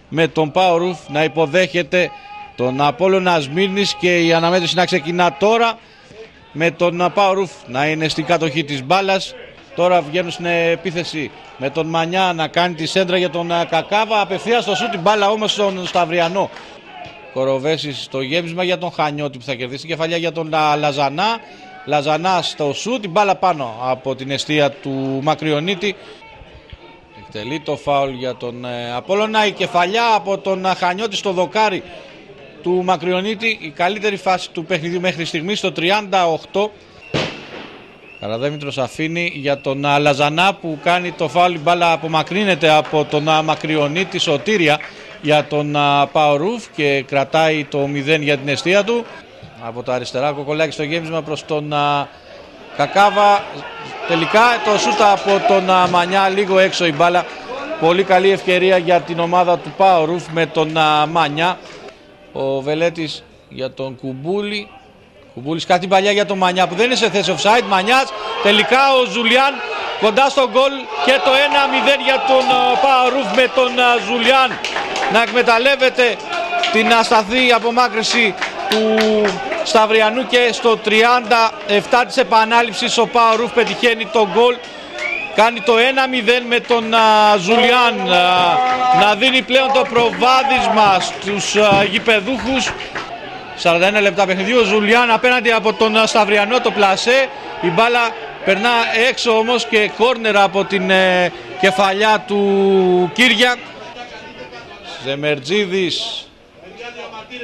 με τον Πάο να υποδέχεται τον Απόλλωνα Σμύρνης και η αναμέτρηση να ξεκινά τώρα με τον Πάο να είναι στην κατοχή της μπάλας. Τώρα βγαίνουν στην επίθεση με τον Μανιά να κάνει τη σέντρα για τον Κακάβα. Απευθείας στο σούτ, την μπάλα όμως στον Σταυριανό. Κοροβέσης στο γέμισμα για τον Χανιώτη που θα κερδίσει την κεφαλιά για τον Λαζανά. Λαζανά στο σούτ, την μπάλα πάνω από την εστία του Μακριονίτη. Εκτελεί το φάουλ για τον Απόλλωνα. Η κεφαλιά από τον Χανιώτη στο δοκάρι του Μακριονίτη. Η καλύτερη φάση του παιχνιδιού μέχρι στιγμή στο 38. Καραδέμητρος αφήνει για τον Λαζανά που κάνει το φάουλ. Η μπάλα απομακρύνεται από τον Μακριονίτη. Σωτήρια για τον Παορούφ και κρατάει το 0 για την εστία του. Από τα αριστερά Κοκολάκη στο γέμισμα προς τον Κακάβα. Τελικά το σούτα από τον Μανιά, λίγο έξω η μπάλα. Πολύ καλή ευκαιρία για την ομάδα του Παορούφ με τον Μανιά. Ο Βελέτης για τον Κουμπούλη. Κουμπούλης κάτι παλιά για τον Μανιά που δεν είναι σε θέση offside. Μανιάς, τελικά ο Ζουλιάν κοντά στο γκολ και το 1-0 για τον Παορούφ με τον Ζουλιάν να εκμεταλλεύεται την ασταθή απομάκρυνση του Σταυριανού και στο 37 της επανάληψης ο Παορούφ πετυχαίνει το γκολ. Κάνει το 1-0 με τον Ζουλιάν να δίνει πλέον το προβάδισμα στους γηπεδούχους. 41 λεπτά παιχνιδιού, ο Ζουλιάν απέναντι από τον Σταυριανό, το πλασέ. Η μπάλα περνά έξω όμως και κόρνερ από την κεφαλιά του Κύρια.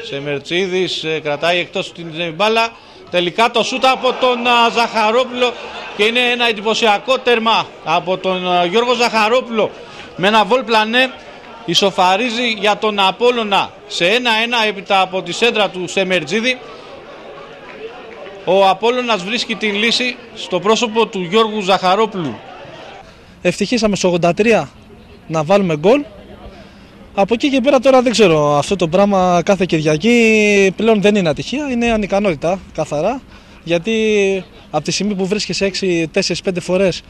Ζεμερτζίδης κρατάει εκτός την μπάλα. Τελικά το σούτα από τον Ζαχαρόπουλο και είναι ένα εντυπωσιακό τέρμα από τον Γιώργο Ζαχαρόπουλο με ένα βολ πλανέ. Ισοφαρίζει για τον Απόλλωνα σε 1-1 έπειτα από τη σέντρα του Σεμερτζίδη. Ο Απόλλωνας βρίσκει την λύση στο πρόσωπο του Γιώργου Ζαχαρόπουλου. Ευτυχήσαμε στο 83 να βάλουμε γκολ. Από εκεί και πέρα τώρα δεν ξέρω, αυτό το πράγμα κάθε Κυριακή πλέον δεν είναι ατυχία, είναι ανικανότητα καθαρά. Γιατί από τη στιγμή που βρίσκεσαι 4-5 φορές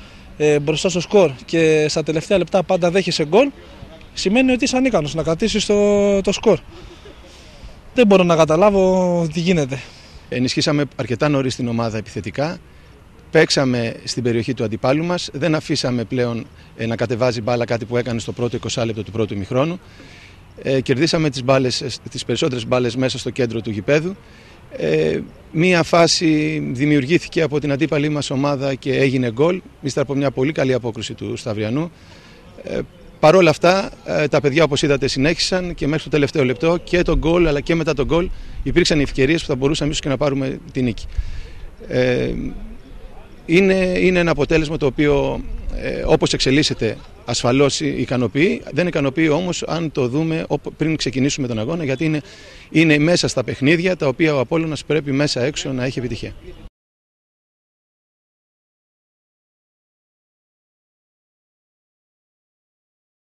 μπροστά στο σκορ και στα τελευταία λεπτά πάντα δέχεσαι γκολ, σημαίνει ότι είσαι ανίκανος να κρατήσεις το σκορ. Δεν μπορώ να καταλάβω τι γίνεται. Ενισχύσαμε αρκετά νωρίς την ομάδα επιθετικά. Παίξαμε στην περιοχή του αντιπάλου μας. Δεν αφήσαμε πλέον να κατεβάζει μπάλα, κάτι που έκανε στο πρώτο 20 λεπτό του πρώτου ημιχρόνου. Κερδίσαμε τις περισσότερες μπάλες μέσα στο κέντρο του γηπέδου. Μία φάση δημιουργήθηκε από την αντίπαλή μας ομάδα και έγινε γκολ, ύστερα από μια πολύ καλή απόκριση του Σταυριανού. Παρ' όλα αυτά, τα παιδιά όπως είδατε συνέχισαν και μέχρι το τελευταίο λεπτό και το γκολ αλλά και μετά το γκολ υπήρξαν ευκαιρίες που θα μπορούσαμε ίσως και να πάρουμε τη νίκη. Είναι ένα αποτέλεσμα το οποίο όπως εξελίσσεται ασφαλώς ικανοποιεί, δεν ικανοποιεί όμως αν το δούμε πριν ξεκινήσουμε τον αγώνα, γιατί είναι μέσα στα παιχνίδια τα οποία ο Απόλλωνας πρέπει μέσα έξω να έχει επιτυχία.